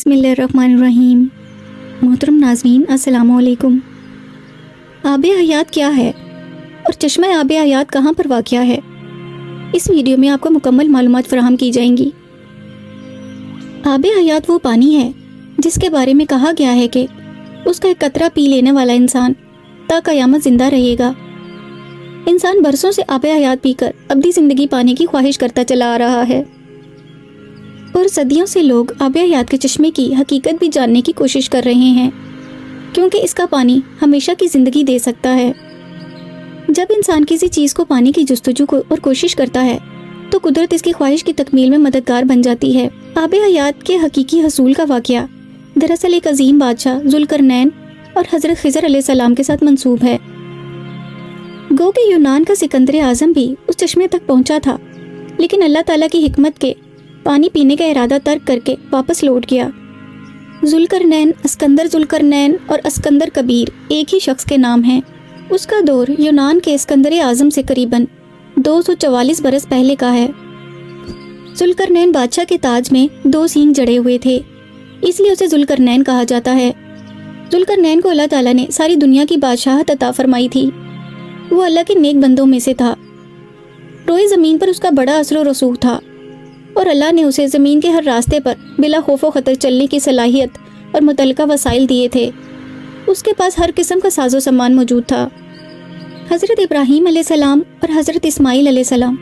बिस्मिल्लाहिर्रहमानिर्रहीम। मोहतरम नाज़रीन, अस्सलामु अलैकुम। आब हयात क्या है और चश्मा आब हयात कहाँ पर वाक़या है, इस वीडियो में आपको मुकम्मल मालूमात फ़राहम की जाएंगी। आब हयात वो पानी है जिसके बारे में कहा गया है कि उसका एक कतरा पी लेने वाला इंसान ता क़यामत ज़िंदा रहेगा। इंसान बरसों से आब हयात पीकर अब्दी ज़िंदगी पाने की ख्वाहिश करता चला आ रहा है और सदियों से लोग आब हयात के चश्मे की हकीकत भी जानने की कोशिश कर रहे हैं, क्योंकि इसका पानी हमेशा की ज़िंदगी दे सकता है। जब इंसान किसी चीज़ को पाने की जुस्तजू और कोशिश करता है तो कुदरत इसकी ख्वाहिश की तकमील में मददगार बन जाती है। आब हयात के हकीकी हसूल का वाक़या दरअसल एक अजीम बादशाह ज़ुल्करनैन और हज़रत ख़िज़र अलैहिस्सलाम के साथ मंसूब है। गो के यूनान का सिकंदर आज़म भी उस चश्मे तक पहुंचा था, लेकिन अल्लाह ताला की हिकमत के पानी पीने का इरादा तर्क करके वापस लौट गया। ज़ुल्करनैन, अस्कंदर ज़ुल्करनैन और अस्कंदर कबीर एक ही शख्स के नाम हैं। उसका दौर यूनान के सिकंदर आज़म से करीबन 244 बरस पहले का है। ज़ुल्करनैन बादशाह के ताज में 2 सींग जड़े हुए थे, इसलिए उसे ज़ुल्करनैन कहा जाता है। ज़ुल्करनैन को अल्लाह ताला ने सारी दुनिया की बादशाहत अता फरमाई थी। वो अल्लाह के नेक बंदों में से था। रोए ज़मीन पर उसका बड़ा असर व रसूख था और अल्लाह ने उसे ज़मीन के हर रास्ते पर बिला खौफ व ख़तर चलने की सलाहियत और मुतल्लिका वसाइल दिए थे। उसके पास हर किस्म का साजो सामान मौजूद था। हज़रत इब्राहीम अलैहिस्सलाम और हज़रत इस्माईल अलैहिस्सलाम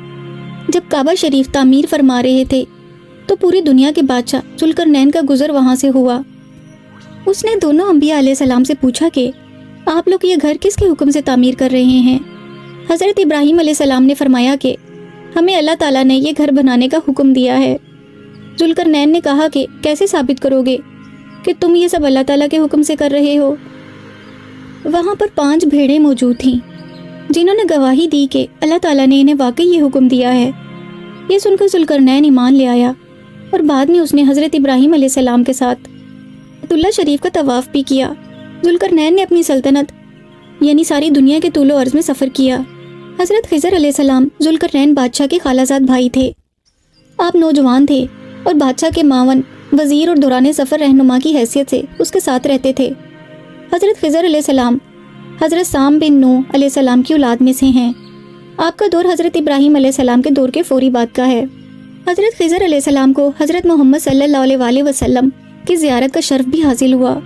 जब काबा शरीफ तामीर फरमा रहे थे तो पूरी दुनिया के बादशाह ज़ुल्करनैन का गुज़र वहाँ से हुआ। उसने दोनों अंबिया अलैहिस्सलाम से पूछा कि आप लोग ये घर किसके हुक्म से तामीर कर रहे हैं। हज़रत इब्राहीम अलैहिस्सलाम ने फरमाया कि हमें अल्लाह ताला ने ये घर बनाने का हुक्म दिया है। ज़ुल्करनैन ने कहा कि कैसे साबित करोगे कि तुम ये सब अल्लाह ताला के हुक्म से कर रहे हो। वहाँ पर 5 भेड़ें मौजूद थीं जिन्होंने गवाही दी कि अल्लाह ताला ने इन्हें वाकई ये हुक्म दिया है। ये सुनकर ज़ुल्करनैन ईमान ले आया और बाद में उसने हज़रत इब्राहीम अलैहिस्सलाम के साथ बैतुल्लाह शरीफ का तवाफ़ भी किया। ज़ुल्करनैन ने अपनी सल्तनत यानी सारी दुनिया के तूलो अर्ज़ में सफ़र किया। हज़रत ख़िज़र अलैहिस्सलाम ज़ुल्करनैन बादशाह के खालाजाद भाई थे। आप नौजवान थे और बादशाह के मावन, वज़ीर और दौरान सफ़र रहनुमा की हैसियत से उसके साथ रहते थे। हज़रत ख़िज़र अलैहिस्सलाम हज़रत साम बिन नूह अलैहिस्सलाम की औलाद में से हैं। आपका दौर हज़रत इब्राहीम अलैहिस्सलाम के दौर के फौरी बाद का है। हज़रत ख़िज़र अलैहिस्सलाम को हज़रत मोहम्मद सल्लल्लाहु अलैहि वसल्लम की ज़ियारत का शर्फ भी हासिल हुआ,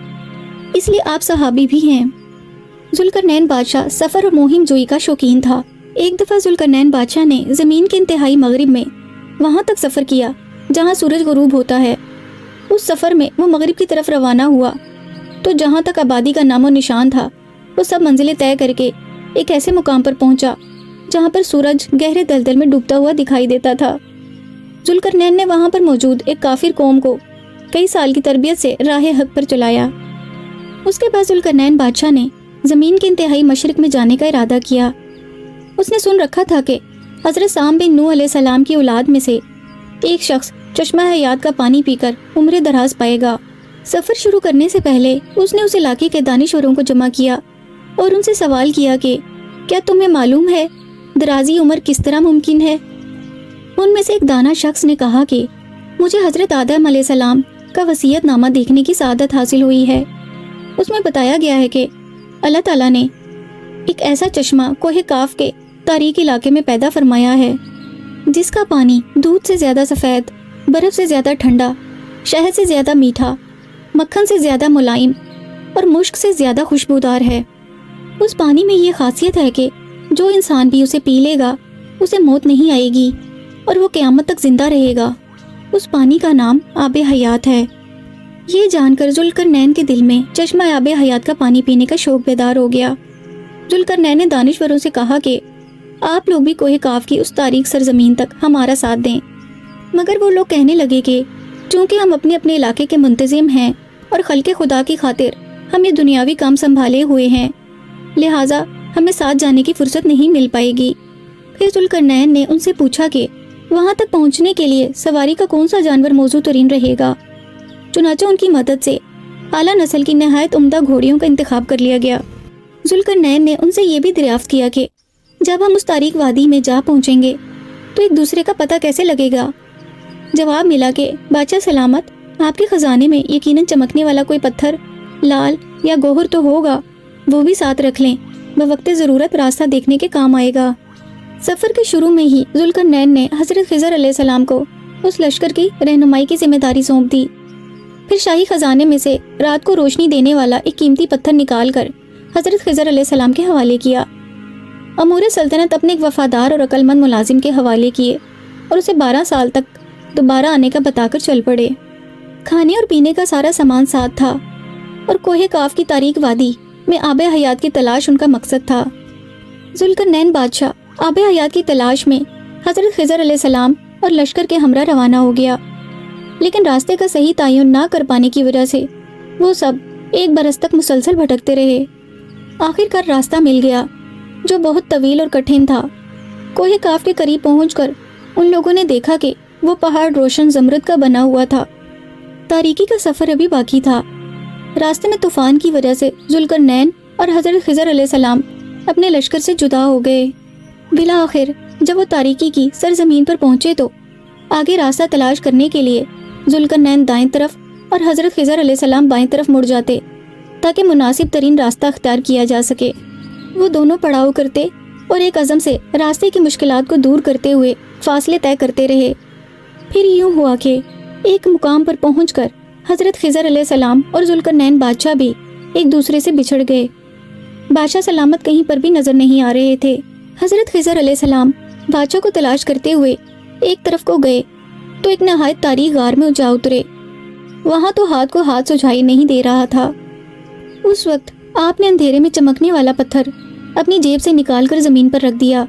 इसलिए आप सहाबी भी हैं। ज़ुल्करनैन बादशाह सफ़र और मुहिम जोई का शौकीन था। एक दफ़ा ज़ुल्करनैन बादशाह ने ज़मीन के इंतहाई मगरिब में वहाँ तक सफ़र किया जहाँ सूरज गुरूब होता है। उस सफ़र में वो मगरिब की तरफ रवाना हुआ तो जहाँ तक आबादी का नामो निशान था वो सब मंजिलें तय करके एक ऐसे मुकाम पर पहुँचा जहाँ पर सूरज गहरे दलदल में डूबता हुआ दिखाई देता था। ज़ुल्करनैन ने वहाँ पर मौजूद एक काफिर कौम को कई साल की तरबियत से राह हक पर चलाया। उसके बाद ज़ुल्करनैन बादशाह ने ज़मीन के इंतहाई मशरिक में जाने का इरादा किया। उसने सुन रखा था कि हज़रत साम बिन नूह अलैहिस्सलाम की औलाद में से एक शख्स चश्मा हयात का पानी पीकर उम्र दराज पाएगा। सफ़र शुरू करने से पहले उसने उस इलाके के दानिशवरों को जमा किया और उनसे सवाल किया कि क्या तुम्हें मालूम है दराजी उम्र किस तरह मुमकिन है। उनमें से एक दाना शख्स ने कहा कि मुझे हज़रत आदम अलैहिस्सलाम का वसीयतनामा देखने की सआदत हासिल हुई है। उसमें बताया गया है कि अल्लाह ताला ने एक ऐसा चश्मा कोहे काफ के तारीक इलाके में पैदा फरमाया है जिसका पानी दूध से ज़्यादा सफ़ेद, बर्फ़ से ज़्यादा ठंडा, शहद से ज़्यादा मीठा, मक्खन से ज़्यादा मुलायम और मुश्क से ज़्यादा खुशबूदार है। उस पानी में ये खासियत है कि जो इंसान भी उसे पी लेगा उसे मौत नहीं आएगी और वो क़यामत तक ज़िंदा रहेगा। उस पानी का नाम आब हयात है। ये जानकर ज़ुल्करनैन के दिल में चश्मा आब हयात का पानी पीने का शौक़ बेदार हो गया। ज़ुल्करनैन ने दानिशवरों से कहा कि आप लोग भी कोहे काफ की उस तारीक सरजमीन तक हमारा साथ दें। मगर वो लोग कहने लगे कि चूँकि हम अपने अपने इलाके के मुंतज़िम हैं और खल्क़े खुदा की खातिर हम ये दुनियावी काम संभाले हुए हैं, लिहाजा हमें साथ जाने की फुर्सत नहीं मिल पाएगी। फिर ज़ुल्करनैन ने उनसे पूछा कि वहाँ तक पहुँचने के लिए सवारी का कौन सा जानवर मौजू तरीन रहेगा। चुनांचे उनकी मदद से आला नस्ल की नहायत उम्दा घोड़ियों का इंतखाब कर लिया गया। ज़ुल्करनैन ने उनसे ये भी दरियाफ्त किया कि जब हम उस तारीक वादी में जा पहुँचेंगे तो एक दूसरे का पता कैसे लगेगा। जवाब मिला कि बादशाह सलामत آپ کے خزانے میں یقیناً چمکنے والا کوئی پتھر، لال یا گوہر تو ہوگا، وہ بھی ساتھ رکھ لیں، بوقت ضرورت راستہ دیکھنے کے کام آئے گا۔ سفر کے شروع میں ہی ذوالقرنین نے حضرت خضر علیہ السلام کو اس لشکر کی رہنمائی کی ذمہ داری سونپ دی۔ پھر شاہی خزانے میں سے رات کو روشنی دینے والا ایک قیمتی پتھر نکال کر حضرت خضر علیہ السلام کے حوالے کیا۔ امور سلطنت اپنے ایک وفادار اور عقل مند ملازم کے حوالے کیے اور اسے 12 سال تک دوبارہ آنے کا بتا کر چل پڑے۔ کھانے اور پینے کا سارا سامان ساتھ تھا اور کوہ کاف کی تاریک وادی میں آب حیات کی تلاش ان کا مقصد تھا۔ ذوالقرنین بادشاہ آب حیات کی تلاش میں حضرت خضر علیہ السلام اور لشکر کے ہمراہ روانہ ہو گیا، لیکن راستے کا صحیح تعین نہ کر پانے کی وجہ سے وہ سب ایک برس تک مسلسل بھٹکتے رہے۔ آخر کار راستہ مل گیا جو بہت طویل اور کٹھن تھا۔ کوہ کاف کے قریب پہنچ کر ان لوگوں نے دیکھا کہ وہ پہاڑ روشن زمرد کا بنا ہوا تھا۔ تاریکی کا سفر ابھی باقی تھا۔ راستے میں طوفان کی وجہ سے ذوالقرنین اور حضرت خضر علیہ السلام اپنے لشکر سے جدا ہو گئے۔ بالآخر جب وہ تاریکی کی سرزمین پر پہنچے تو آگے راستہ تلاش کرنے کے لیے ذوالقرنین دائیں طرف اور حضرت خضر علیہ السلام بائیں طرف مڑ جاتے تاکہ مناسب ترین راستہ اختیار کیا جا سکے۔ وہ دونوں پڑاؤ کرتے اور ایک عزم سے راستے کی مشکلات کو دور کرتے ہوئے فاصلے طے کرتے رہے۔ پھر یوں ہوا کہ ایک مقام پر پہنچ کر حضرت خضر علیہ السلام اور ذوالقرنین بادشاہ بھی ایک دوسرے سے بچھڑ گئے۔ بادشاہ سلامت کہیں پر بھی نظر نہیں آ رہے تھے۔ حضرت خضر علیہ السلام بادشاہ کو تلاش کرتے ہوئے ایک طرف کو گئے تو ایک نہایت تاریک غار میں جا اترے۔ وہاں تو ہاتھ کو ہاتھ سجھائی نہیں دے رہا تھا۔ اس وقت آپ نے اندھیرے میں چمکنے والا پتھر اپنی جیب سے نکال کر زمین پر رکھ دیا۔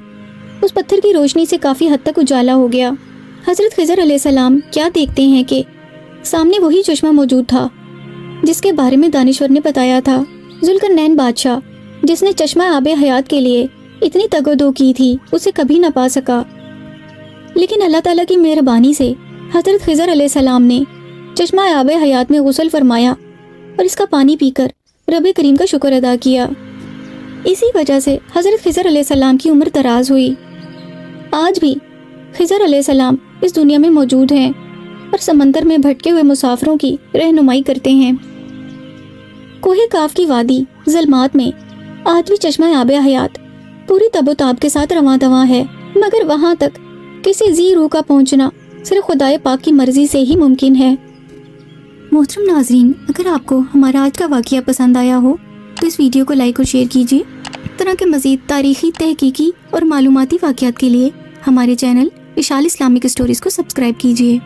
اس پتھر کی روشنی سے کافی حد تک اجالا ہو گیا۔ حضرت خضر علیہ السلام کیا دیکھتے ہیں کہ سامنے وہی چشمہ موجود تھا جس کے بارے میں دانشور نے بتایا تھا۔ ذوالقرنین بادشاہ جس نے چشمہ آب حیات کے لیے اتنی تگ و دو کی تھی اسے کبھی نہ پا سکا، لیکن اللہ تعالیٰ کی مہربانی سے حضرت خضر علیہ السلام نے چشمہ آب حیات میں غسل فرمایا اور اس کا پانی پی کر رب کریم کا شکر ادا کیا۔ اسی وجہ سے حضرت خضر علیہ السلام کی عمر دراز ہوئی۔ آج بھی خضر علیہ السلام اس دنیا میں موجود ہیں اور سمندر میں بھٹکے ہوئے مسافروں کی رہنمائی کرتے ہیں۔ کوہ کاف کی وادی ظلمات میں آج بھی چشمہ آب حیات پوری تب و تاب کے ساتھ رواں دواں ہے، مگر وہاں تک کسی ذی روح کا پہنچنا صرف خدائے پاک کی مرضی سے ہی ممکن ہے۔ محترم ناظرین، اگر آپ کو ہمارا آج کا واقعہ پسند آیا ہو تو اس ویڈیو کو لائک اور شیئر کیجیے۔ اس طرح کے مزید تاریخی، تحقیقی اور معلوماتی واقعات کے لیے ہمارے چینل اشال اسلامک اسٹوریز کو سبسکرائب کیجیے۔